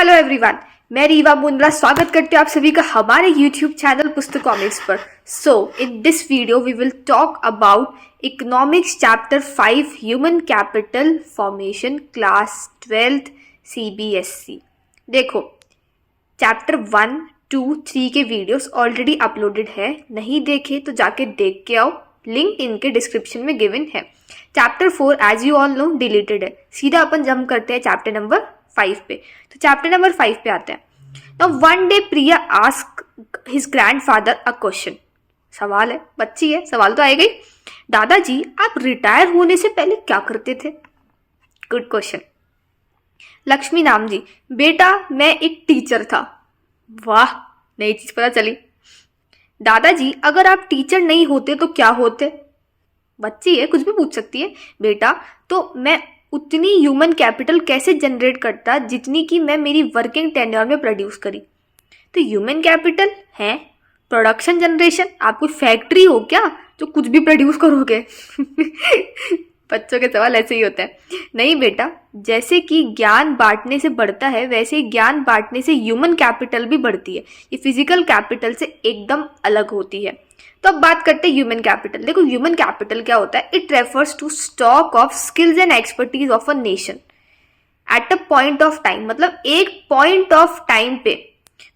Hello everyone, मैं रीवा मुंद्रा स्वागत करती हूँ आप सभी का हमारे यूट्यूब चैनल पुस्तक कॉमिक्स पर। So in this video we will talk about economics chapter 5 human capital formation class 12th CBSE। देखो, चैप्टर 1, 2, 3 के वीडियोस ऑलरेडी अपलोडेड है, नहीं देखे तो जाके देख के आओ, लिंक इनके डिस्क्रिप्शन में गिवन है। Chapter 4 as you all know deleted है। सीधा अपन जंप करते हैं चैप्टर नंबर 5 पे। तो चैप्टर नंबर 5 पे आते हैं। Now one day Priya ask his grandfather a question. सवाल है, बच्ची है, सवाल तो आएगा ही। दादाजी, आप रिटायर होने से पहले क्या करते थे? Good question. लक्ष्मी नाम जी, बेटा मैं एक टीचर था। वाह, नई चीज पता चली। दादाजी, अगर आप टीचर नहीं होते तो क्या होते? बच्ची है, कुछ भी पूछ सकती है। बेटा, तो मैं उतनी ह्यूमन कैपिटल कैसे जनरेट करता जितनी कि मैं मेरी वर्किंग टेन्योर में प्रोड्यूस करी। तो ह्यूमन कैपिटल है प्रोडक्शन जनरेशन। आप कोई फैक्ट्री हो क्या जो कुछ भी प्रोड्यूस करोगे? बच्चों के सवाल ऐसे ही होते हैं। नहीं बेटा, जैसे कि ज्ञान बांटने से बढ़ता है वैसे ही ज्ञान बांटने से ह्यूमन कैपिटल भी बढ़ती है। ये फिजिकल कैपिटल से एकदम अलग होती है। तो अब बात करते हैं ह्यूमन कैपिटल। देखो, ह्यूमन कैपिटल क्या होता है? It refers to stock of skills and expertise of a nation at a point of time. मतलब एक पॉइंट ऑफ टाइम पे,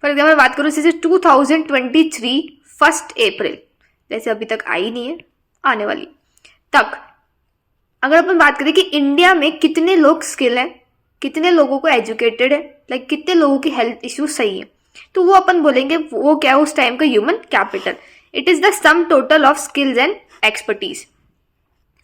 फॉर एग्जाम्पल बात करूँ जैसे 2023 1 अप्रैल, जैसे अभी तक आई नहीं है, आने वाली तक, अगर अपन बात करें कि इंडिया में कितने लोग स्किल हैं, कितने लोगों को एजुकेटेड है, लाइक कितने लोगों की हेल्थ इश्यूज सही है, तो वो अपन बोलेंगे वो क्या है उस टाइम का human capital. It is the sum total of skills and expertise.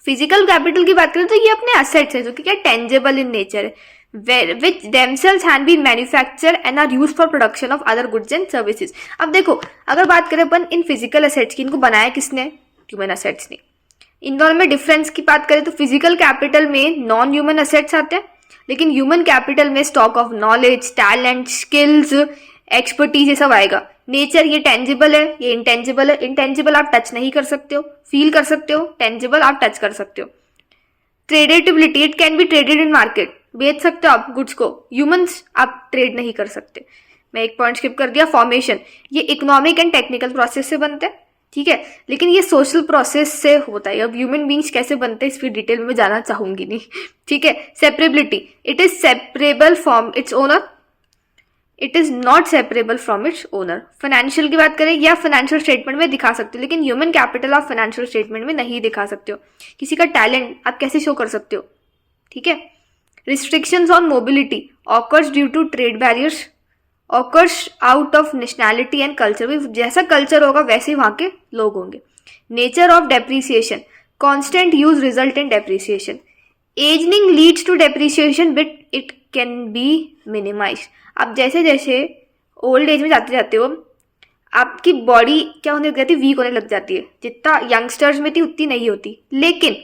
Physical capital की बात करें तो ये अपने असेट्स है जो कि क्या टेंजेबल इन नेचर है, which themselves have been manufacture and are used for production of other goods and services. अब देखो, अगर बात करें अपन इन फिजिकल असेट्स की, इनको बनाया किसने? ह्यूमन असेट्स ने। इन दोनों में डिफरेंस की बात करें तो फिजिकल कैपिटल में नॉन ह्यूमन असेट्स आते हैं, लेकिन ह्यूमन कैपिटल में stock of knowledge, talent, skills, expertise, ये सब आएगा। नेचर ये टेंजिबल है, ये इंटेंजिबल है। इंटेंजिबल आप टच नहीं कर सकते हो, फील कर सकते हो। टेंजिबल आप टच कर सकते हो। Tradability, it can be traded in market, बेच सकते हो आप गुड्स को। ह्यूमंस आप ट्रेड नहीं कर सकते। मैं एक पॉइंट स्किप कर दिया। फॉर्मेशन, ये इकोनॉमिक एंड टेक्निकल प्रोसेस से बनते हैं, ठीक है, लेकिन ये सोशल प्रोसेस से होता है। अब ह्यूमन बींग्स कैसे बनते हैं इसकी डिटेल में जाना चाहूंगी नहीं, ठीक है। Separability, it is separable from its owner, it is not separable from its owner. Financial की बात करें या फाइनेंशियल स्टेटमेंट में दिखा सकते हो, लेकिन ह्यूमन कैपिटल आप फाइनेंशियल स्टेटमेंट में नहीं दिखा सकते हो। किसी का टैलेंट आप कैसे शो कर सकते हो, ठीक है। Restrictions on mobility occurs due to trade barriers, occurs out of nationality and culture. जैसा कल्चर होगा वैसे ही वहां के लोग होंगे। Nature of depreciation, constant use result in depreciation. Ageing leads to depreciation but it can be minimise. आप जैसे जैसे ओल्ड एज में जाते जाते हो आपकी बॉडी क्या होने लग जाती है? वीक होने लग जाती है। जितना यंगस्टर्स में थी उतनी नहीं होती। लेकिन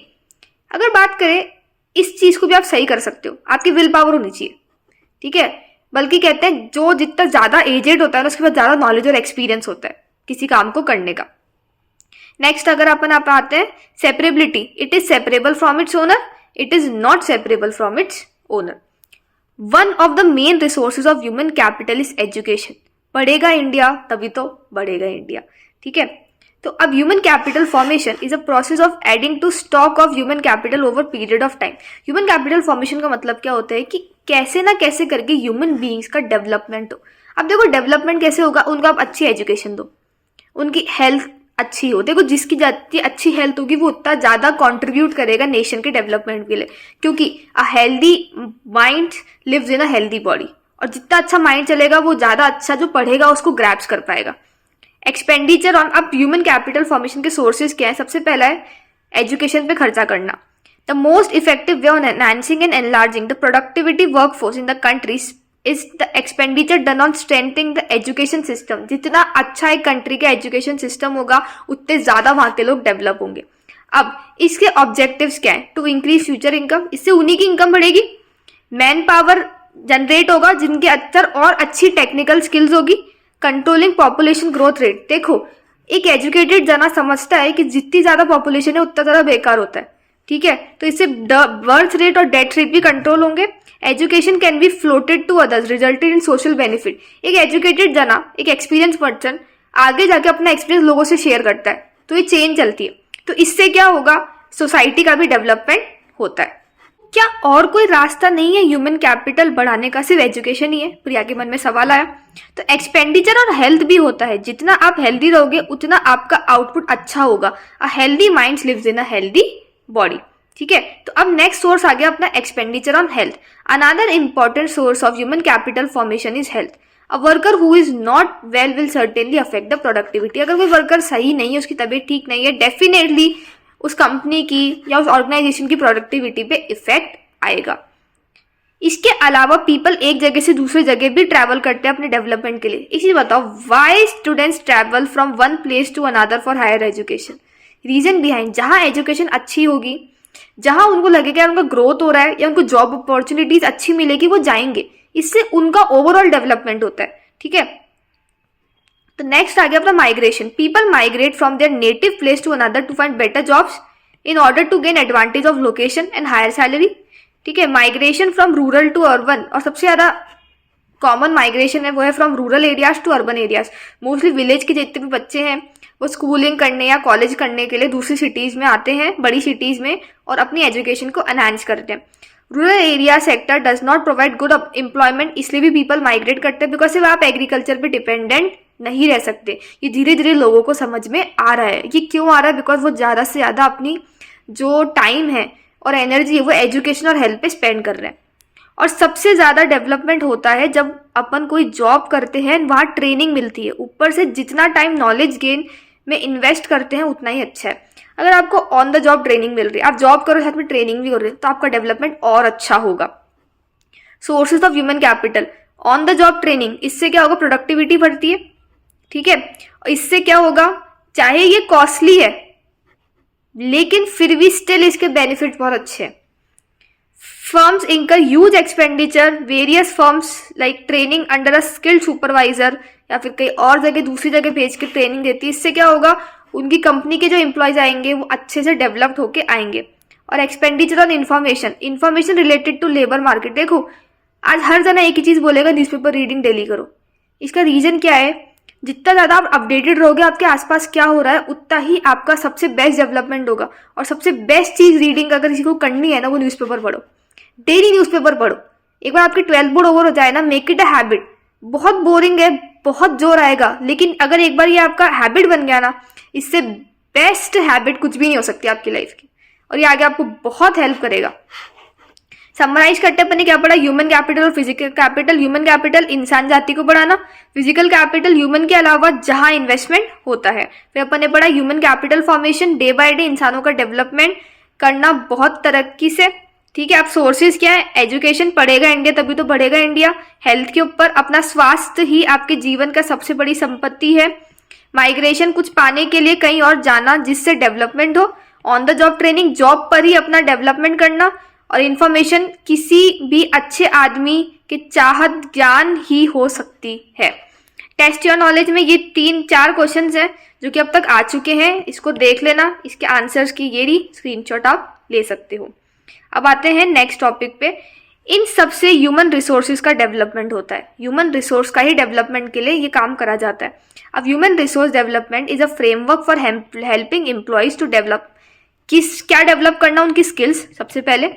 अगर बात करें इस चीज को भी आप सही कर सकते हो, आपकी विल पावर होनी चाहिए, ठीक है। बल्कि कहते हैं जो जितना ज्यादा एजेड होता है ना उसके बाद ज्यादा नॉलेज और एक्सपीरियंस होता है किसी काम को करने का। नेक्स्ट अगर अपन आप आते हैं separability, it is separable from its owner, it is not separable from its owner. One of the main resources of human capital is education. बढ़ेगा इंडिया तभी तो बढ़ेगा इंडिया, ठीक है। तो अब human capital formation is a process of adding to stock of human capital over period of time. Human capital formation का मतलब क्या होता है कि कैसे ना कैसे करके ह्यूमन बीइंग्स का डेवलपमेंट हो। अब देखो डेवलपमेंट कैसे होगा? उनको आप अच्छी एजुकेशन दो, उनकी हेल्थ अच्छी हो। देखो जिसकी जितनी अच्छी हेल्थ होगी वो उतना ज्यादा कंट्रीब्यूट करेगा नेशन के डेवलपमेंट के लिए, क्योंकि a healthy mind lives in a healthy body. और जितना अच्छा माइंड चलेगा वो ज्यादा अच्छा जो पढ़ेगा उसको ग्रैप्स कर पाएगा। एक्सपेंडिचर ऑन, अब ह्यूमन कैपिटल फॉर्मेशन के सोर्सेज क्या है? सबसे पहला है एजुकेशन पे खर्चा करना। The most effective way on enhancing and enlarging the productivity workforce in the countries is the expenditure done on strengthening the education system. जितना अच्छा एक कंट्री का एजुकेशन सिस्टम होगा उतने ज्यादा वहां के लोग डेवलप होंगे। अब इसके ऑब्जेक्टिव्स क्या है? टू इंक्रीज फ्यूचर इनकम, इससे उन्हीं की इनकम बढ़ेगी। मैन पावर जनरेट होगा जिनके अंदर और अच्छी टेक्निकल स्किल्स होगी। कंट्रोलिंग पॉपुलेशन ग्रोथ रेट, देखो एक एजुकेटेड जना समझता है कि जितनी ज्यादा पॉपुलेशन है उतना ज्यादा बेकार होता है, ठीक है, तो इससे बर्थ रेट और डेथ रेट भी कंट्रोल होंगे। Education can be floated to others resulted in social benefit. एक एजुकेटेड जना, एक एक्सपीरियंस पर्सन आगे जाके अपना एक्सपीरियंस लोगों से शेयर करता है, तो ये चेन चलती है। तो इससे क्या होगा, सोसाइटी का भी डेवलपमेंट होता है। क्या और कोई रास्ता नहीं है ह्यूमन कैपिटल बढ़ाने का, सिर्फ एजुकेशन ही है? प्रिया के मन में सवाल आया। तो एक्सपेंडिचर और हेल्थ भी होता है। जितना आप हेल्दी रहोगे उतना आपका आउटपुट अच्छा होगा। A healthy mind lives in a healthy body. ठीक है, तो अब नेक्स्ट सोर्स आ गया अपना expenditure on health. Another important source of human capital formation is health. A worker who is not well will certainly affect the productivity. अगर कोई worker सही नहीं है, उसकी तबीयत ठीक नहीं है, डेफिनेटली उस कंपनी की या उस ऑर्गेनाइजेशन की प्रोडक्टिविटी पे इफेक्ट आएगा। इसके अलावा पीपल एक जगह से दूसरी जगह भी ट्रैवल करते हैं अपने डेवलपमेंट के लिए। इसी बताओ, why students travel from one place to another for higher education? Reason behind, जहां एजुकेशन अच्छी होगी, जहां उनको लगेगा उनका ग्रोथ हो रहा है या उनको जॉब अपॉर्चुनिटीज अच्छी मिलेगी, वो जाएंगे। इससे उनका ओवरऑल डेवलपमेंट होता है। ठीक है, तो नेक्स्ट आ गया अपना migration. People migrate from their native place to another to find better jobs in order to gain advantage of location and higher salary. ठीक है, migration from rural to urban, और सबसे ज्यादा कॉमन माइग्रेशन है वो है from rural areas to urban areas. Mostly village के जितने भी बच्चे हैं वो स्कूलिंग करने या कॉलेज करने के लिए दूसरी सिटीज में आते हैं, बड़ी सिटीज में, और अपनी एजुकेशन को एनहांस करते हैं। Rural area sector does not provide good employment, इसलिए भी पीपल माइग्रेट करते हैं, बिकॉज सिर्फ आप एग्रीकल्चर पे डिपेंडेंट नहीं रह सकते। ये धीरे धीरे लोगों को समझ में आ रहा है। ये क्यों आ रहा है? बिकॉज वो ज़्यादा से ज़्यादा अपनी जो टाइम है और एनर्जी है वो एजुकेशन और हेल्थ पे स्पेंड कर रहे हैं। और सबसे ज़्यादा डेवलपमेंट होता है जब अपन कोई जॉब करते हैं, वहाँ ट्रेनिंग मिलती है। ऊपर से जितना टाइम नॉलेज गेन में इन्वेस्ट करते हैं उतना ही अच्छा है। अगर आपको ऑन द जॉब ट्रेनिंग मिल रही है, आप जॉब करो साथ में ट्रेनिंग भी कर रहे हो, तो आपका डेवलपमेंट और अच्छा होगा। Sources of human capital, on the job training, इससे क्या होगा, प्रोडक्टिविटी बढ़ती है। ठीक है, और इससे क्या होगा, चाहे ये कॉस्टली है लेकिन फिर भी स्टिल इसके बेनिफिट बहुत अच्छे हैं। फर्म्स इंकर huge expenditure, various firms like training under a skilled supervisor, या फिर कहीं और जगह दूसरी जगह भेज के ट्रेनिंग देती है। इससे क्या होगा, उनकी कंपनी के जो एम्प्लॉयज आएंगे वो अच्छे से डेवलप्ड होके आएंगे। और expenditure on information, information related to labour market. देखो, आज हर जना एक ही चीज बोलेगा, न्यूज़पेपर रीडिंग डेली करो। इसका रीजन क्या है, जितना ज़्यादा आप अपडेटेड रहोगे आपके आसपास क्या हो रहा है, उतना ही आपका सबसे बेस्ट डेवलपमेंट होगा। और सबसे बेस्ट चीज़ रीडिंग अगर किसी को करनी है ना, वो न्यूज़पेपर पढ़ो, डेली न्यूज़पेपर पढ़ो। एक बार आपकी 12th बोर्ड ओवर हो जाए ना, मेक इट अ हैबिट। बहुत बोरिंग है, बहुत जोर आएगा, लेकिन अगर एक बार ये आपका हैबिट बन गया ना, इससे बेस्ट हैबिट कुछ भी नहीं हो सकती आपकी लाइफ की, और ये आगे आपको बहुत हेल्प करेगा। समराइज करते अपन ने क्या पढ़ा, ह्यूमन कैपिटल और फिजिकल कैपिटल। ह्यूमन कैपिटल इंसान जाति को बढ़ाना, फिजिकल कैपिटल ह्यूमन के अलावा जहां इन्वेस्टमेंट होता है। फिर अपन ने पढ़ा human capital formation, day by day इंसानों का डेवलपमेंट करना बहुत तरक्की से। ठीक है, अब सोर्सेज क्या है, एजुकेशन, पढ़ेगा इंडिया तभी तो बढ़ेगा इंडिया। हेल्थ के ऊपर, अपना स्वास्थ्य ही आपके जीवन का सबसे बड़ी संपत्ति है। माइग्रेशन, कुछ पाने के लिए कहीं और जाना जिससे डेवलपमेंट हो। On the job training, job पर ही अपना डेवलपमेंट करना। और इन्फॉर्मेशन, किसी भी अच्छे आदमी के चाहत ज्ञान ही हो सकती है। टेस्ट योर नॉलेज में ये 3-4 क्वेश्चंस हैं जो कि अब तक आ चुके हैं, इसको देख लेना। इसके आंसर्स की ये स्क्रीनशॉट आप ले सकते हो। अब आते हैं नेक्स्ट टॉपिक पे। इन सबसे ह्यूमन रिसोर्सेज का डेवलपमेंट होता है। ह्यूमन रिसोर्स का ही डेवलपमेंट के लिए ये काम करा जाता है। अब human resource development is a framework for helping employees to develop. क्या डेवलप करना, उनकी स्किल्स सबसे पहले,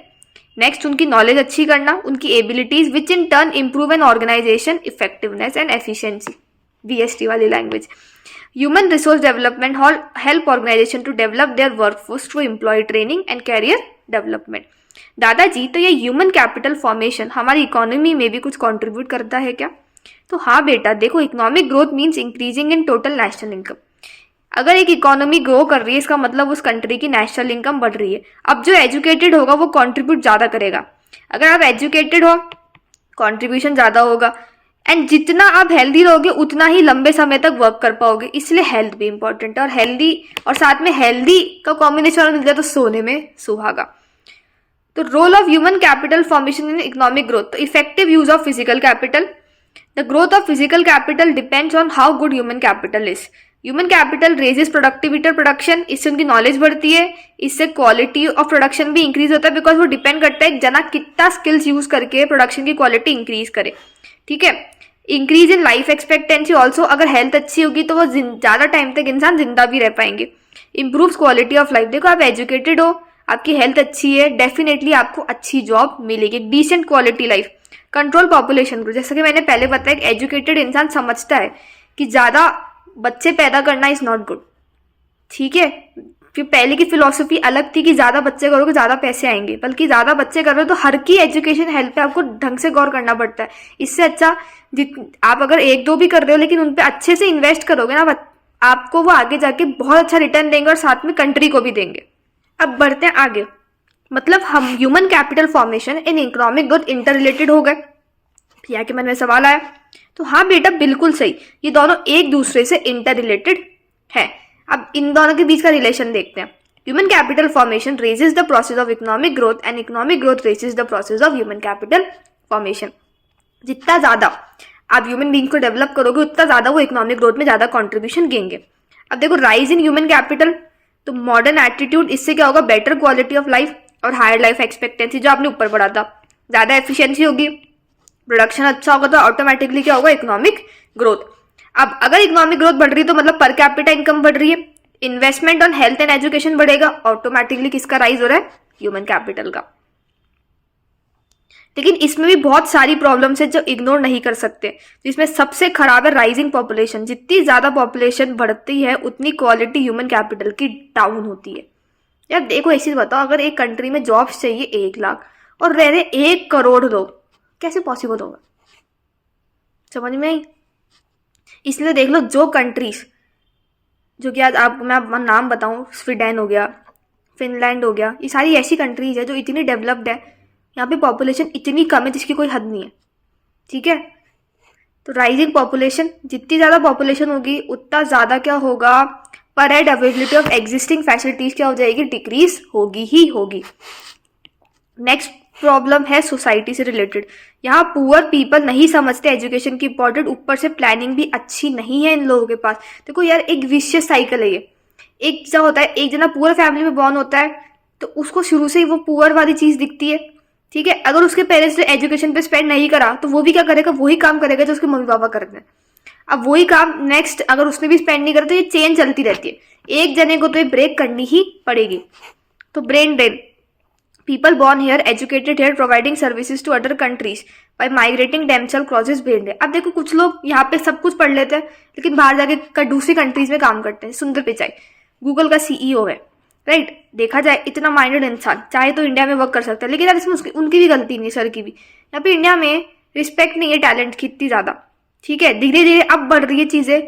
नेक्स्ट उनकी नॉलेज अच्छी करना, उनकी abilities, which in turn improve an organisation effectiveness and efficiency, VST वाली language. Human resource development help organisation to develop their workforce through employ training and career development. दादाजी, तो ये ह्यूमन कैपिटल फॉर्मेशन हमारी economy में भी कुछ contribute करता है क्या? तो हाँ बेटा, देखो, economic growth means increasing in total national income. अगर एक इकोनॉमी ग्रो कर रही है, इसका मतलब उस कंट्री की नेशनल इनकम बढ़ रही है। अब जो एजुकेटेड होगा वो कंट्रीब्यूट ज्यादा करेगा। अगर आप एजुकेटेड हो, कंट्रीब्यूशन ज्यादा होगा। एंड जितना आप हेल्दी रहोगे उतना ही लंबे समय तक वर्क कर पाओगे। इसलिए हेल्थ भी इंपॉर्टेंट है। और हेल्दी और साथ में हेल्दी का कॉम्बिनेशन मिल जाए तो सोने में सुहागा। तो role of human capital formation in economic growth, तो effective use of physical capital. The growth of physical capital depends on how good human capital is. Human capital raises productivity और production, इससे उनकी नॉलेज बढ़ती है, इससे quality of production भी increase होता है, बिकॉज वो डिपेंड करता है जना कितना स्किल्स यूज करके प्रोडक्शन की क्वालिटी इंक्रीज करे, ठीक है। Increase in life expectancy also, अगर हेल्थ अच्छी होगी तो वो ज़्यादा टाइम तक इंसान जिंदा भी रह पाएंगे। इम्प्रूव्स क्वालिटी ऑफ लाइफ, देखो आप एजुकेटेड हो, आपकी हेल्थ अच्छी है, डेफिनेटली आपको अच्छी जॉब मिलेगी, decent quality life. Control population growth, जैसा कि मैंने पहले बताया, एक एजुकेटेड इंसान समझता है कि ज़्यादा बच्चे पैदा करना इज नॉट गुड, ठीक है। फिर पहले की फिलॉसफी अलग थी कि ज़्यादा बच्चे करोगे ज़्यादा पैसे आएंगे, बल्कि ज़्यादा बच्चे कर रहे हो तो हर की एजुकेशन हेल्थ पे आपको ढंग से गौर करना पड़ता है। इससे अच्छा आप अगर एक दो भी कर रहे हो लेकिन उन पे अच्छे से इन्वेस्ट करोगे ना, आपको वो आगे जाके बहुत अच्छा रिटर्न देंगे और साथ में कंट्री को भी देंगे। अब बढ़ते हैं आगे, मतलब हम human capital formation in economic growth inter related हो गए। यहाँ के मन में सवाल आया, तो हाँ बेटा बिल्कुल सही, ये दोनों एक दूसरे से इंटर रिलेटेड है। अब इन दोनों के बीच का रिलेशन देखते हैं। Human capital formation raises the process of economic growth and economic growth raises the process of human capital formation. जितना ज्यादा आप ह्यूमन बीइंग को डेवलप करोगे उतना ज्यादा वो इकोनॉमिक ग्रोथ में ज्यादा कॉन्ट्रीब्यूशन देंगे। अब देखो राइज इन ह्यूमन कैपिटल, तो मॉडर्न एटीट्यूड, इससे क्या होगा, बेटर क्वालिटी ऑफ लाइफ और हायर लाइफ एक्सपेक्टेंसी, जो आपने ऊपर पढ़ा था, ज्यादा एफिशिएंसी होगी, प्रोडक्शन अच्छा होगा, तो ऑटोमेटिकली क्या होगा, इकोनॉमिक ग्रोथ। अब अगर इकोनॉमिक ग्रोथ बढ़ रही है तो मतलब पर कैपिटा इनकम बढ़ रही है, investment on health and education बढ़ेगा, ऑटोमेटिकली किसका राइज हो रहा है, ह्यूमन कैपिटल का। लेकिन इसमें भी बहुत सारी प्रॉब्लम्स है जो इग्नोर नहीं कर सकते, जिसमें सबसे खराब है राइजिंग पॉपुलेशन। जितनी ज्यादा पॉपुलेशन बढ़ती है उतनी क्वालिटी ह्यूमन कैपिटल की डाउन होती है। यार देखो एक चीज बताओ, अगर एक कंट्री में जॉब्स चाहिए 1 लाख और रह रहे 1 करोड़ लोग, कैसे पॉसिबल होगा, समझ में आई। इसलिए देख लो जो कंट्रीज, जो कि आज आप मैं नाम बताऊं, स्वीडन हो गया, फिनलैंड हो गया, ये सारी ऐसी कंट्रीज है जो इतनी डेवलप्ड है, यहाँ पे पॉपुलेशन इतनी कम है जिसकी कोई हद नहीं है, ठीक है। तो राइजिंग पॉपुलेशन, जितनी ज़्यादा पॉपुलेशन होगी उतना ज़्यादा क्या होगा, पर head availability of existing facilities क्या हो जाएगी, डिक्रीज होगी ही होगी। नेक्स्ट प्रॉब्लम है सोसाइटी से रिलेटेड। यहाँ पुअर पीपल नहीं समझते एजुकेशन की इंपॉर्टेंट, ऊपर से प्लानिंग भी अच्छी नहीं है इन लोगों के पास। देखो यार एक विशियस साइकिल है ये। एक क्या होता है, एक जना पुअर फैमिली में बॉर्न होता है तो उसको शुरू से ही वो पुअर वाली चीज दिखती है, ठीक है। अगर उसके पेरेंट्स ने एजुकेशन पे स्पेंड नहीं करा तो वो भी क्या करेगा, वही काम करेगा जो उसके मम्मी पापा करते हैं। अब वही काम नेक्स्ट अगर उसने भी स्पेंड नहीं करा तो ये चेन चलती रहती है, एक जने को तो ये ब्रेक करनी ही पड़ेगी। तो brain drain, people born here, educated here, providing services to other countries by migrating themselves crosses brain drain। अब देखो कुछ लोग यहाँ पे सब कुछ पढ़ लेते हैं लेकिन बाहर जाके दूसरी कंट्रीज में काम करते हैं। सुंदर पिचाई गूगल का सीईओ है, राइट। देखा जाए इतना माइंडेड इंसान चाहे तो इंडिया में वर्क कर सकता है, लेकिन यार इसमें उनकी भी गलती नहीं, सर की भी। यहाँ पे इंडिया में रिस्पेक्ट नहीं है टैलेंट की इतनी ज्यादा, ठीक है। धीरे धीरे अब बढ़ रही है चीजें,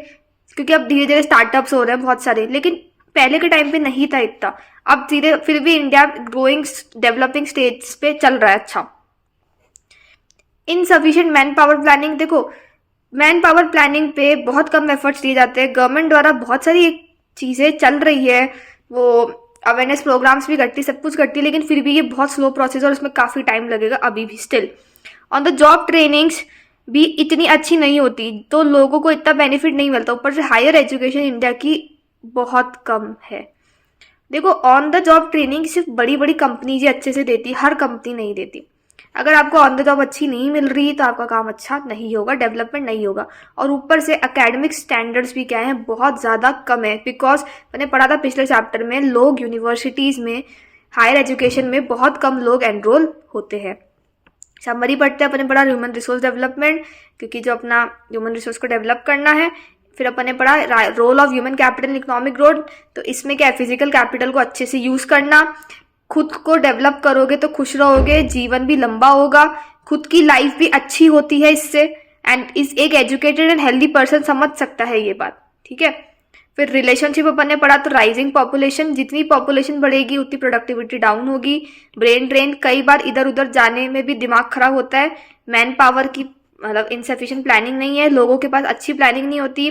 क्योंकि अब धीरे धीरे स्टार्टअप्स हो रहे हैं बहुत सारे, लेकिन पहले के टाइम पे नहीं था इतना। अब धीरे फिर भी इंडिया ग्रोइंग डेवलपिंग स्टेज पे चल रहा है अच्छा। इनसफिशिएंट मैन पावर प्लानिंग, देखो मैन पावर प्लानिंग पे बहुत कम एफर्ट्स दिए जाते हैं। गवर्नमेंट द्वारा बहुत सारी चीजें चल रही है, वो अवेयरनेस प्रोग्राम्स भी करती, सब कुछ करती है, लेकिन फिर भी ये बहुत स्लो प्रोसेस और इसमें काफी टाइम लगेगा अभी भी still. On the job trainings भी इतनी अच्छी नहीं होती तो लोगों को इतना बेनिफिट नहीं मिलता। ऊपर से हायर एजुकेशन इंडिया की बहुत कम है। देखो ऑन द जॉब ट्रेनिंग सिर्फ बड़ी बड़ी कंपनीज ही अच्छे से देती, हर कंपनी नहीं देती। अगर आपको ऑन द जॉब अच्छी नहीं मिल रही तो आपका काम अच्छा नहीं होगा, डेवलपमेंट नहीं होगा। और ऊपर से एकेडमिक स्टैंडर्ड्स भी क्या है, बहुत ज़्यादा कम है। बिकॉज मैंने पढ़ा था पिछले चैप्टर में, लोग यूनिवर्सिटीज़ में हायर एजुकेशन में बहुत कम लोग एनरोल होते हैं। समरी पढ़ते हैं, अपने पढ़ा ह्यूमन रिसोर्स डेवलपमेंट, क्योंकि जो अपना ह्यूमन रिसोर्स को डेवलप करना है। फिर अपन ने पढ़ा role of human capital in economic growth, तो इसमें क्या है, फिजिकल कैपिटल को अच्छे से यूज करना। खुद को डेवलप करोगे तो खुश रहोगे, जीवन भी लंबा होगा, खुद की लाइफ भी अच्छी होती है इससे। एंड इस एक एजुकेटेड एंड हेल्दी पर्सन समझ सकता है ये बात, ठीक है। फिर रिलेशनशिप अपन ने पढ़ा, तो राइजिंग पॉपुलेशन, जितनी पॉपुलेशन बढ़ेगी उतनी प्रोडक्टिविटी डाउन होगी। ब्रेन ड्रेन, कई बार इधर उधर जाने में भी दिमाग खराब होता है। मैन पावर की मतलब इनसफिशिएंट प्लानिंग नहीं है, लोगों के पास अच्छी प्लानिंग नहीं होती।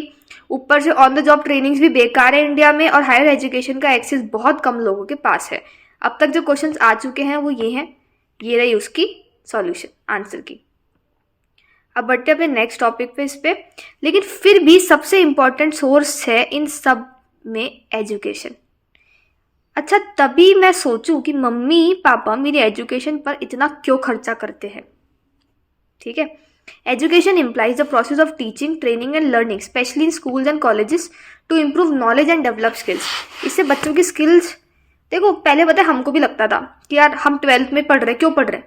ऊपर से ऑन द जॉब ट्रेनिंग्स भी बेकार है इंडिया में, और हायर एजुकेशन का एक्सेस बहुत कम लोगों के पास है। अब तक जो क्वेश्चंस आ चुके हैं वो ये हैं, ये रही उसकी सॉल्यूशन आंसर की। अब बढ़ते अपने नेक्स्ट टॉपिक पे इस पे। लेकिन फिर भी सबसे इम्पोर्टेंट सोर्स है इन सब में एजुकेशन। अच्छा, तभी मैं सोचूं कि मम्मी पापा मेरी एजुकेशन पर इतना क्यों खर्चा करते हैं। ठीक है, education implies the process of teaching, training and learning, specially in schools and colleges, to improve knowledge and develop skills. इससे बच्चों की स्किल्स, देखो पहले पता है हमको भी लगता था कि यार हम 12th में पढ़ रहे, क्यों पढ़ रहे,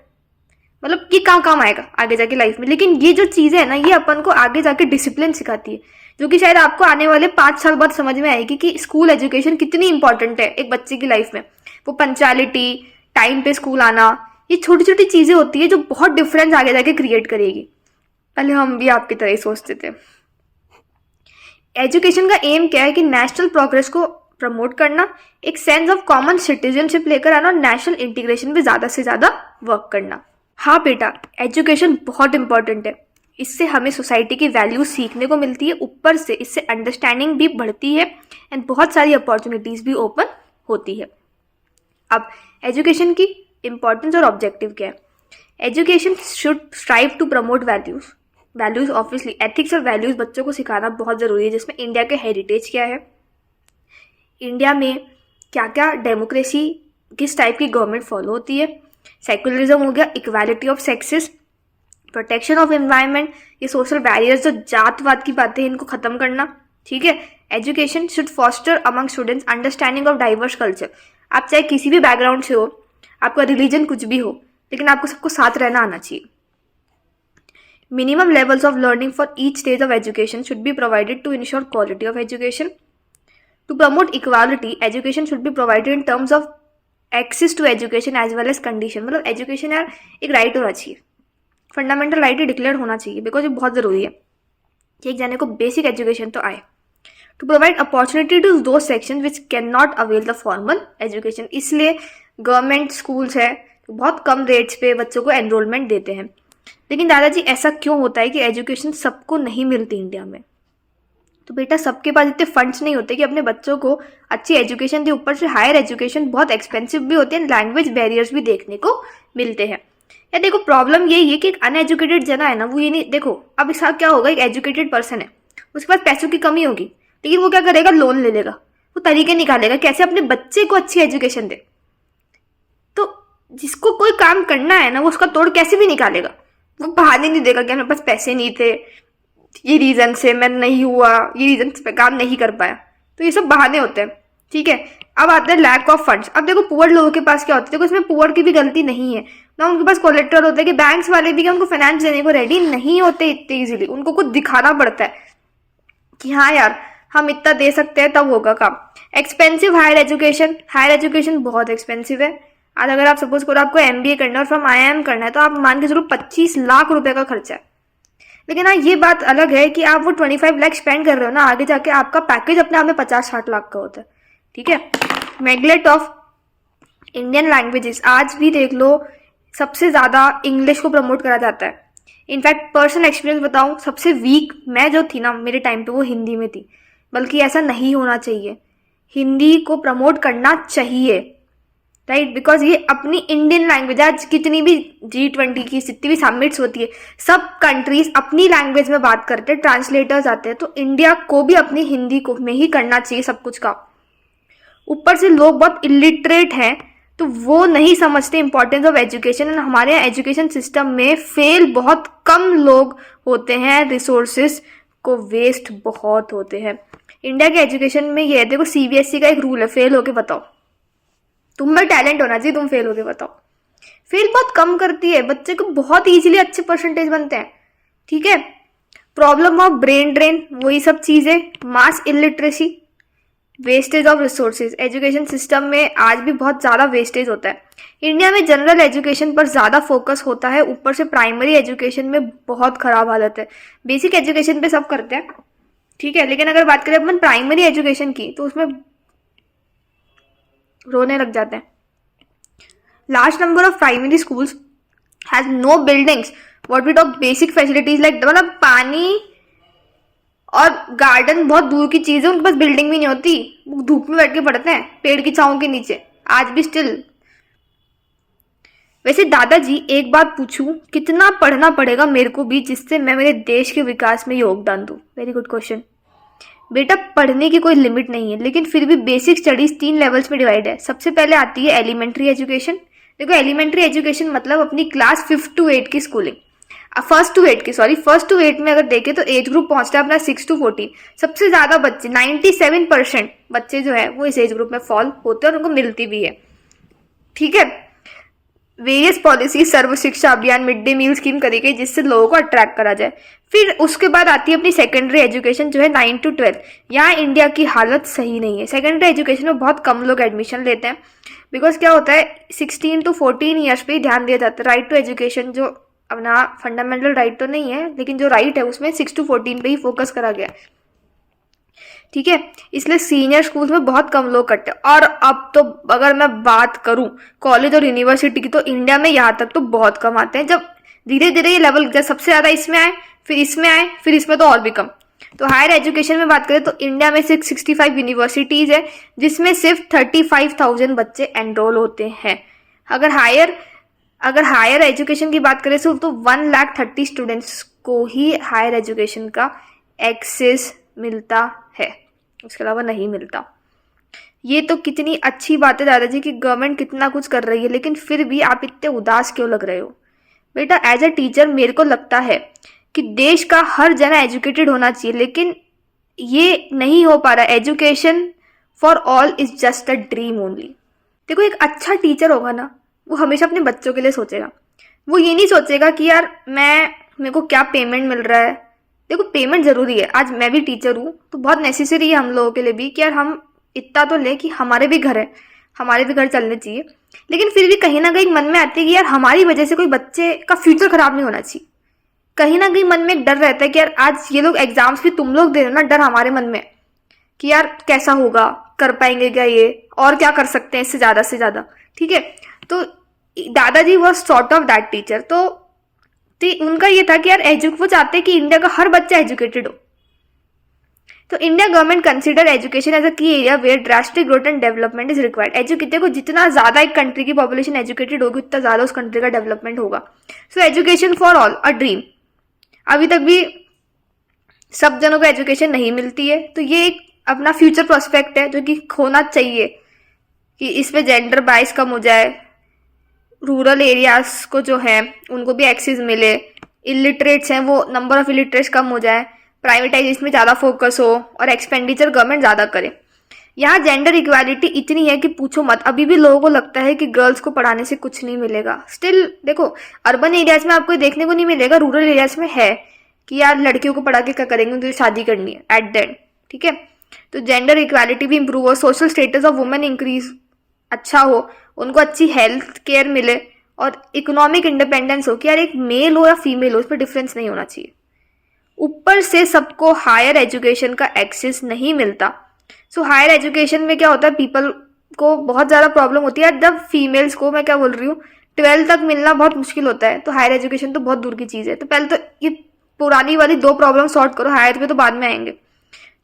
मतलब कि कहाँ काम आएगा आगे जाके लाइफ में। लेकिन ये जो चीज़ें है ना, ये अपन को आगे जाके डिसिप्लिन सिखाती है, जो कि शायद आपको आने वाले 5 साल बाद समझ में आएगी कि स्कूल एजुकेशन कितनी इंपॉर्टेंट है एक बच्चे की लाइफ में। वो पंक्चुअलिटी, टाइम पे स्कूल आना, ये छोटी छोटी चीज़ें होती है जो बहुत डिफरेंस आगे जाके क्रिएट करेगी। पहले हम भी आपकी तरह ही सोचते थे। एजुकेशन का एम क्या है कि नेशनल प्रोग्रेस को प्रमोट करना, एक सेंस ऑफ कॉमन सिटीजनशिप लेकर आना और नेशनल इंटीग्रेशन पे ज़्यादा से ज़्यादा वर्क करना। हाँ बेटा, एजुकेशन बहुत इंपॉर्टेंट है। इससे हमें सोसाइटी की वैल्यूज सीखने को मिलती है, ऊपर से इससे अंडरस्टैंडिंग भी बढ़ती है एंड बहुत सारी अपॉर्चुनिटीज़ भी ओपन होती है। अब एजुकेशन की इंपॉर्टेंस और ऑब्जेक्टिव क्या है। Education should strive to promote values obviously, ethics और वैल्यूज बच्चों को सिखाना बहुत ज़रूरी है, जिसमें इंडिया के हेरिटेज क्या है, इंडिया में क्या क्या डेमोक्रेसी, किस टाइप की गवर्नमेंट फॉलो होती है, सेकुलरिज्म हो गया, equality of sexes, protection of environment, ये सोशल बैरियर्स जो जातवाद की बातें हैं इनको ख़त्म करना। ठीक है, education should foster among students understanding of diverse culture. आप चाहे किसी भी बैकग्राउंड से हो, आपका रिलीजन कुछ भी हो, लेकिन आपको सबको साथ रहना आना चाहिए। Minimum levels of learning for each stage of education should be provided to ensure quality of education. To promote equality, education should be provided in terms of access to education as well as condition. मतलब education यार एक right होना चाहिए, fundamental right ही declare होना चाहिए, because ये बहुत ज़रूरी है कि एक जाने को बेसिक एजुकेशन तो आए। टू प्रोवाइड अपॉर्चुनिटी टू दो section which can not avail the formal education, इसलिए गवर्नमेंट स्कूल्स है बहुत कम रेट्स पे बच्चों को एनरोलमेंट देते हैं। लेकिन दादाजी ऐसा क्यों होता है कि एजुकेशन सबको नहीं मिलती इंडिया में। तो बेटा, सबके पास इतने फंड्स नहीं होते कि अपने बच्चों को अच्छी एजुकेशन दे, ऊपर से हायर एजुकेशन बहुत एक्सपेंसिव भी होते हैं, लैंग्वेज बैरियर्स भी देखने को मिलते हैं। या देखो प्रॉब्लम यही है कि एक अनएजुकेटेड जना है ना, वो ये नहीं, देखो अब इसका क्या होगा, एक एजुकेटेड पर्सन है, उसके पास पैसों की कमी होगी, लेकिन वो क्या करेगा, लोन ले लेगा, वो तरीके निकालेगा कैसे अपने बच्चे को अच्छी एजुकेशन दे। तो जिसको कोई काम करना है ना, वो उसका तोड़ कैसे भी निकालेगा, वो बहाने नहीं देगा कि मेरे पास पैसे नहीं थे, ये रीजन से मैं नहीं हुआ, ये रीजन से काम नहीं कर पाया। तो ये सब बहाने होते हैं। ठीक है, अब आता है लैक ऑफ फंड्स। अब देखो पुअर लोगों के पास क्या होता है, देखो इसमें पुअर की भी गलती नहीं है ना, उनके पास कोलेक्टर होता है कि बैंक्स वाले भी क्या उनको फाइनेंस देने को रेडी नहीं होते इतने इजीली, उनको कुछ दिखाना पड़ता है कि हाँ यार हम इतना दे सकते हैं तब होगा काम। एक्सपेंसिव हायर एजुकेशन बहुत एक्सपेंसिव है। आज अगर आप सपोज करो आपको MBA करना है और फ्रॉम IIM करना है, तो आप मान के चलो 25 लाख रुपए का खर्चा है। लेकिन हाँ, ये बात अलग है कि आप वो 25 लाख स्पेंड कर रहे हो ना, आगे जाके आपका पैकेज अपने आप में 50-60 लाख का होता है। ठीक है, नेग्लेक्ट ऑफ इंडियन लैंग्वेजेस, आज भी देख लो सबसे ज़्यादा इंग्लिश को प्रमोट करा जाता है। इनफैक्ट पर्सनल एक्सपीरियंस बताऊं, सबसे वीक मैं जो थी ना मेरे टाइम पे, वो हिंदी में थी। बल्कि ऐसा नहीं होना चाहिए, हिंदी को प्रमोट करना चाहिए, राइट, बिकॉज ये अपनी इंडियन लैंग्वेज। आज कितनी भी G20 की जितनी भी समिट्स होती है, सब कंट्रीज अपनी लैंग्वेज में बात करते हैं, ट्रांसलेटर्स आते हैं, तो इंडिया को भी अपनी हिंदी को में ही करना चाहिए सब कुछ का। ऊपर से लोग बहुत इलिटरेट हैं, तो वो नहीं समझते इंपॉर्टेंस ऑफ एजुकेशन। एंड हमारे यहाँ एजुकेशन सिस्टम में फेल बहुत कम लोग होते हैं, रिसोर्सेज को वेस्ट बहुत होते हैं। इंडिया के एजुकेशन में ये है, देखो CBSE का एक रूल है, फेल होके बताओ, तुम में टैलेंट होना चाहिए, तुम फेल होके बताओ। फेल बहुत कम करती है, बच्चे को बहुत इजीली अच्छे परसेंटेज बनते हैं। ठीक है, प्रॉब्लम ऑफ ब्रेन ड्रेन, वही सब चीजें, mass illiteracy, wastage of resources. Education system में आज भी बहुत ज़्यादा वेस्टेज होता है। इंडिया में जनरल एजुकेशन पर ज़्यादा फोकस होता है, ऊपर से प्राइमरी एजुकेशन में बहुत ख़राब हालत है। बेसिक एजुकेशन पे सब करते हैं, ठीक है, लेकिन अगर बात करें अपन प्राइमरी एजुकेशन की, तो उसमें रोने लग जाते हैं। Large number of primary schools has no buildings, what we talk basic facilities like, मतलब पानी और गार्डन बहुत दूर की चीज है, उनके पास बिल्डिंग भी नहीं होती, वो धूप में बैठ के पढ़ते हैं पेड़ की छांव के नीचे, आज भी स्टिल। वैसे दादाजी, एक बात पूछूं, कितना पढ़ना पड़ेगा मेरे को भी जिससे मैं मेरे देश के विकास में योगदान दूं? Very good question. बेटा, पढ़ने की कोई लिमिट नहीं है, लेकिन फिर भी बेसिक स्टडीज 3 लेवल्स में डिवाइड है। सबसे पहले आती है एलिमेंट्री एजुकेशन। देखो, एलिमेंट्री एजुकेशन मतलब अपनी क्लास 5 to 8 की स्कूलिंग। फर्स्ट टू एट में अगर देखें तो एज ग्रुप पहुंचता है अपना 6 to 14। सबसे ज्यादा बच्चे 97% बच्चे जो है वो इस एज ग्रुप में फॉल होते हैं और उनको मिलती भी है। ठीक है, वेरियस पॉलिसी, सर्व शिक्षा अभियान, मिड डे मील स्कीम करी गई जिससे लोगों को अट्रैक्ट करा जाए। फिर उसके बाद आती है अपनी सेकेंडरी एजुकेशन जो है 9 to 12। यहाँ इंडिया की हालत सही नहीं है। सेकेंडरी एजुकेशन में बहुत कम लोग एडमिशन लेते हैं, बिकॉज क्या होता है 16 to 14 ईयर्स पे ही ध्यान दिया जाता है। राइट टू एजुकेशन जो अपना फंडामेंटल राइट तो नहीं है, लेकिन जो राइट है उसमें 6 to 14 पे ही फोकस करा गया है। ठीक है, इसलिए सीनियर स्कूल में बहुत कम लोग करते हैं। और अब तो अगर मैं बात करूं कॉलेज और यूनिवर्सिटी की, तो इंडिया में यहाँ तक तो बहुत कम आते हैं। जब धीरे धीरे ये लेवल सबसे ज्यादा इसमें आए, फिर इसमें आए, फिर इसमें तो और भी कम। तो हायर एजुकेशन में बात करें तो इंडिया में 665 यूनिवर्सिटीज है, जिसमें सिर्फ 35,000 बच्चे एनरोल होते हैं। अगर हायर एजुकेशन की बात करें तो 1,30,000 स्टूडेंट्स को ही हायर एजुकेशन का एक्सेस मिलता है, उसके अलावा नहीं मिलता। ये तो कितनी अच्छी बात है दादाजी कि गवर्नमेंट कितना कुछ कर रही है, लेकिन फिर भी आप इतने उदास क्यों लग रहे हो? बेटा, एज अ टीचर मेरे को लगता है कि देश का हर जना एजुकेटेड होना चाहिए, लेकिन ये नहीं हो पा रहा। Education for all is just a dream only. देखो, एक अच्छा टीचर होगा ना, वो हमेशा अपने बच्चों के लिए सोचेगा। वो ये नहीं सोचेगा कि यार मेरे को क्या पेमेंट मिल रहा है। देखो, पेमेंट जरूरी है, आज मैं भी टीचर हूँ तो बहुत नेसेसरी है हम लोगों के लिए भी कि यार हम इतना तो ले कि हमारे भी घर है, हमारे भी घर चलने चाहिए। लेकिन फिर भी कहीं ना कहीं मन में आती है कि यार हमारी वजह से कोई बच्चे का फ्यूचर खराब नहीं होना चाहिए। कहीं ना कहीं मन में एक डर रहता है कि यार आज ये लोग एग्जाम्स भी तुम लोग दे रहे हो ना, डर हमारे मन में कि यार कैसा होगा, कर पाएंगे क्या ये, और क्या कर सकते हैं इससे ज्यादा से ज्यादा। ठीक है, तो दादाजी was sort of that teacher. तो उनका ये था कि यार वो चाहते कि इंडिया का हर बच्चा एजुकेटेड हो। तो India government consider education as a key area where drastic growth and development is required. Educated को जितना ज्यादा एक कंट्री की पॉपुलेशन एजुकेटेड होगी, उतना ज्यादा उस कंट्री का डेवलपमेंट होगा। So education for all a dream. अभी तक भी सब जनों को एजुकेशन नहीं मिलती है, तो ये एक अपना फ्यूचर प्रोस्पेक्ट है जो कि खोना चाहिए कि इसमें जेंडर बाइस कम हो जाए, रूरल एरियाज को जो है उनको भी एक्सेस मिले, इलिटरेट्स हैं वो नंबर ऑफ इलिटरेट्स कम हो जाए, प्राइवेटाइजेशन में ज़्यादा फोकस हो और एक्सपेंडिचर गवर्नमेंट ज़्यादा करे। यहाँ जेंडर इक्वालिटी इतनी है कि पूछो मत। अभी भी लोगों को लगता है कि गर्ल्स को पढ़ाने से कुछ नहीं मिलेगा। स्टिल देखो, अर्बन एरियाज में आपको देखने को नहीं मिलेगा, रूरल एरियाज में है कि यार लड़कियों को पढ़ा के क्या करेंगे, उनको शादी करनी है एट द एंड। ठीक है, तो जेंडर इक्वालिटी भी इंप्रूव हो, social status of women increase अच्छा हो, उनको अच्छी हेल्थ केयर मिले और इकोनॉमिक इंडिपेंडेंस हो कि यार एक मेल हो या फीमेल हो, उस पर डिफरेंस नहीं होना चाहिए। ऊपर से सबको हायर एजुकेशन का एक्सेस नहीं मिलता। सो हायर एजुकेशन में क्या होता है, पीपल को बहुत ज़्यादा प्रॉब्लम होती है। जब फीमेल्स को, मैं क्या बोल रही हूँ, 12 तक मिलना बहुत मुश्किल होता है, तो हायर एजुकेशन तो बहुत दूर की चीज़ है। तो पहले तो ये पुरानी वाली 2 प्रॉब्लम सॉर्ट करो, हायर पे तो बाद में आएंगे।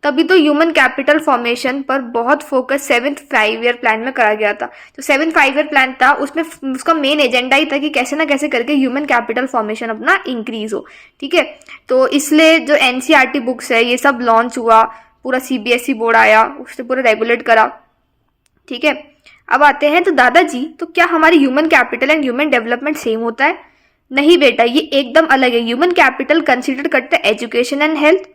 तभी तो ह्यूमन कैपिटल फॉर्मेशन पर बहुत फोकस 7th 5-year प्लान में करा गया था। जो 7th 5-year प्लान था उसमें उसका मेन एजेंडा ही था कि कैसे ना कैसे करके ह्यूमन कैपिटल फॉर्मेशन अपना इंक्रीज हो। ठीक है, तो इसलिए जो NCERT बुक्स है ये सब लॉन्च हुआ, पूरा CBSE बोर्ड आया, उससे पूरा रेगुलेट करा। ठीक है, अब आते हैं तो दादाजी, तो क्या हमारी human capital and human development same होता है? नहीं बेटा, ये एकदम अलग है। ह्यूमन कैपिटल कंसिडर करते हैं education and health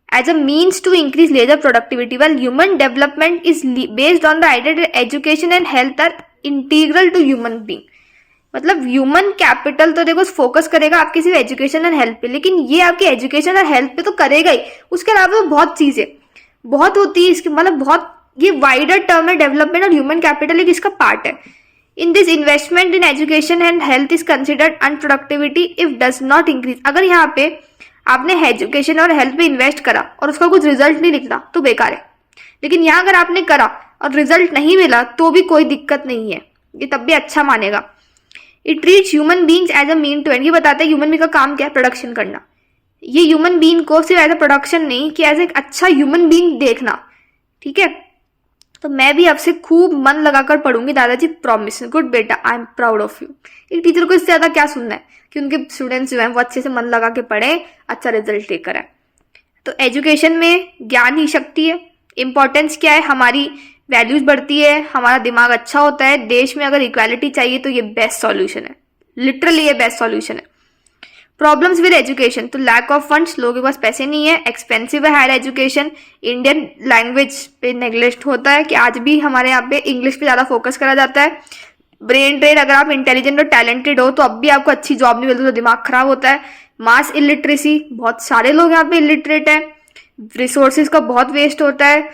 as a means to increase labor productivity, while human development is based on the idea that education and health are integral to human being। मतलब ह्यूमन कैपिटल तो देखो focus करेगा आपकी सिर्फ education and health पे, लेकिन ये आपके एजुकेशन और हेल्थ पे तो करेगा ही, उसके अलावा तो बहुत चीजें बहुत होती है इसकी, मतलब बहुत ये वाइडर टर्म है। डेवलपमेंट और ह्यूमन कैपिटल एक इसका पार्ट है। In this investment in education and health is considered unproductivity if does not increase. अगर यहाँ पे आपने एजुकेशन और हेल्थ पे इन्वेस्ट करा और उसका कुछ रिजल्ट नहीं निकला तो बेकार है, लेकिन यहाँ अगर आपने करा और रिजल्ट नहीं मिला तो भी कोई दिक्कत नहीं है, ये तब भी अच्छा मानेगा। It treats human beings as a mean to end. ये बताता है ह्यूमन बींग का काम क्या है, प्रोडक्शन करना। ये ह्यूमन बींग को सिर्फ एज अ प्रोडक्शन नहीं कि एज एक अच्छा ह्यूमन बींग देखना। ठीक है, तो मैं भी आपसे खूब मन लगाकर पढ़ूंगी दादाजी, प्रॉमिस। गुड बेटा, I am proud of you. एक टीचर को इससे ज़्यादा क्या सुनना है कि उनके स्टूडेंट्स जो हैं वो अच्छे से मन लगा के पढ़ें, अच्छा रिजल्ट लेकर आए। तो एजुकेशन में ज्ञान ही शक्ति है। इम्पोर्टेंस क्या है, हमारी वैल्यूज बढ़ती है, हमारा दिमाग अच्छा होता है। देश में अगर इक्वालिटी चाहिए तो ये बेस्ट सॉल्यूशन है, लिटरली ये बेस्ट सॉल्यूशन है। प्रॉब्लम्स विद एजुकेशन, तो लैक ऑफ फंड्स, लोगों के पास पैसे नहीं है, एक्सपेंसिव है हायर एजुकेशन, इंडियन लैंग्वेज पे नेग्लेक्ट होता है कि आज भी हमारे यहाँ पे इंग्लिश पे ज़्यादा फोकस करा जाता है। ब्रेन ड्रेन, अगर आप इंटेलिजेंट और टैलेंटेड हो तो अब भी आपको अच्छी जॉब नहीं मिलती तो दिमाग खराब होता है। मास इलिटरेसी, बहुत सारे लोग यहाँ पे इलिटरेट हैं। रिसोर्सेज का बहुत वेस्ट होता है।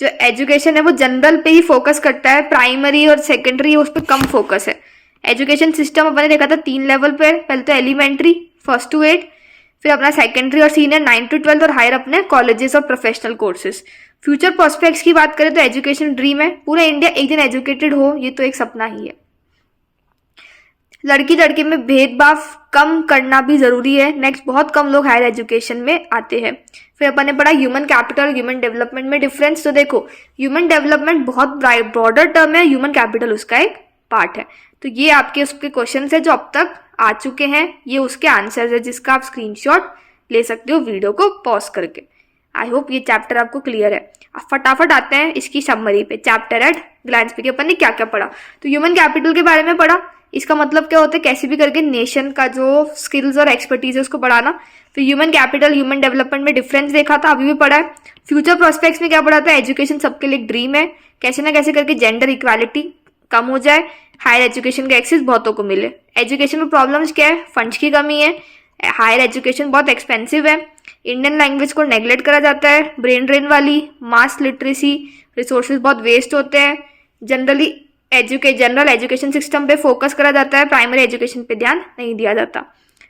जो एजुकेशन है वो जनरल पे ही फोकस करता है, प्राइमरी और सेकेंडरी उस पर कम फोकस है। एजुकेशन सिस्टम अपने देखा था 3 लेवल पे, पहले तो एलिमेंट्री 1 to 8, फिर अपना सेकेंडरी और सीनियर 9 to 12 और हायर अपने कॉलेजेस और प्रोफेशनल कोर्सेज। फ्यूचर प्रोस्पेक्ट्स की बात करें तो एजुकेशन ड्रीम है, पूरा इंडिया एक दिन एजुकेटेड हो, ये तो एक सपना ही है। लड़की लड़के में भेदभाव कम करना भी जरूरी है। नेक्स्ट, बहुत कम लोग हायर एजुकेशन में आते हैं। फिर अपन ने पढ़ा ह्यूमन कैपिटल ह्यूमन डेवलपमेंट में डिफरेंस। तो देखो, ह्यूमन डेवलपमेंट बहुत ब्रॉडर टर्म है, ह्यूमन कैपिटल उसका एक पार्ट है। तो ये आपके उसके क्वेश्चन है जो अब तक आ चुके हैं, ये उसके आंसर्स है जिसका आप स्क्रीनशॉट ले सकते हो वीडियो को पॉज करके। आई होप ये चैप्टर आपको क्लियर है। अब फटाफट आते हैं इसकी समरी पे, चैप्टर एट ग्लैंस पे कि अपन ने क्या क्या पढ़ा। तो ह्यूमन कैपिटल के बारे में पढ़ा, इसका मतलब क्या होता है, कैसे भी करके नेशन का जो स्किल्स और एक्सपर्टीज है उसको बढ़ाना। फिर ह्यूमन कैपिटल ह्यूमन डेवलपमेंट में डिफरेंस देखा था, अभी भी पढ़ा है। फ्यूचर प्रोस्पेक्ट्स में क्या पढ़ा था, एजुकेशन सबके लिए ड्रीम है, कैसे ना कैसे करके जेंडर इक्वालिटी कम हो जाए, हायर एजुकेशन का एक्सेस बहुतों को मिले। एजुकेशन में प्रॉब्लम्स क्या है, फंड्स की कमी है, हायर एजुकेशन बहुत एक्सपेंसिव है, इंडियन लैंग्वेज को नेग्लेक्ट करा जाता है, ब्रेन ड्रेन वाली, मास लिटरेसी, रिसोर्सेज बहुत वेस्ट होते हैं, जनरल एजुकेशन सिस्टम पे फोकस करा जाता है, प्राइमरी एजुकेशन पे ध्यान नहीं दिया जाता।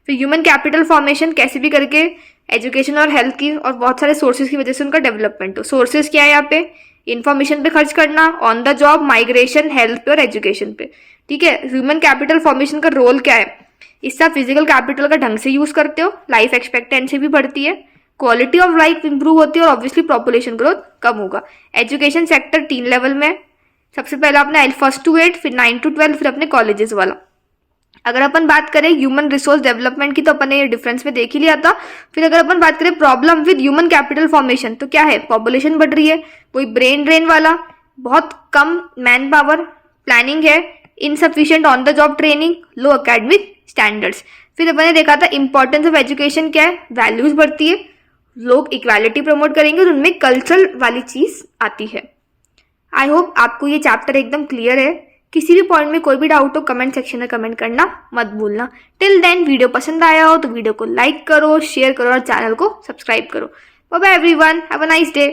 फिर ह्यूमन कैपिटल फॉर्मेशन, कैसे भी करके एजुकेशन और हेल्थ की और बहुत सारे सोर्सेज की वजह से उनका डेवलपमेंट हो। सोर्सेज क्या है यहाँ पे, इन्फॉर्मेशन पे खर्च करना, on the job, migration, health पे और एजुकेशन पे। ठीक है, ह्यूमन कैपिटल फॉर्मेशन का रोल क्या है, इससे आप फिजिकल कैपिटल का ढंग से यूज करते हो, लाइफ एक्सपेक्टेंसी भी बढ़ती है, क्वालिटी ऑफ लाइफ इंप्रूव होती है और ऑब्वियसली पॉपुलेशन ग्रोथ कम होगा। एजुकेशन सेक्टर 3 लेवल में, सबसे पहले अपना 1 to 8, फिर 9 to 12, फिर अपने कॉलेजेस वाला। अगर अपन बात करें ह्यूमन रिसोर्स डेवलपमेंट की तो अपन ने ये डिफरेंस में देख ही लिया था। फिर अगर अपन बात करें problem with human capital formation, तो क्या है, पॉपुलेशन बढ़ रही है, वही ब्रेन ड्रेन वाला, बहुत कम मैन पावर, प्लानिंग है, insufficient on the job training, low academic standards. फिर अपन ने देखा था इंपॉर्टेंस ऑफ एजुकेशन क्या है, वैल्यूज बढ़ती है, लोग इक्वालिटी प्रमोट करेंगे और उनमें कल्चरल वाली चीज आती है। आई होप आपको ये चैप्टर एकदम क्लियर है। किसी भी पॉइंट में कोई भी डाउट हो कमेंट सेक्शन में कमेंट करना मत भूलना। टिल देन, वीडियो पसंद आया हो तो वीडियो को लाइक करो, शेयर करो और चैनल को सब्सक्राइब करो। Bye bye everyone, have a nice day.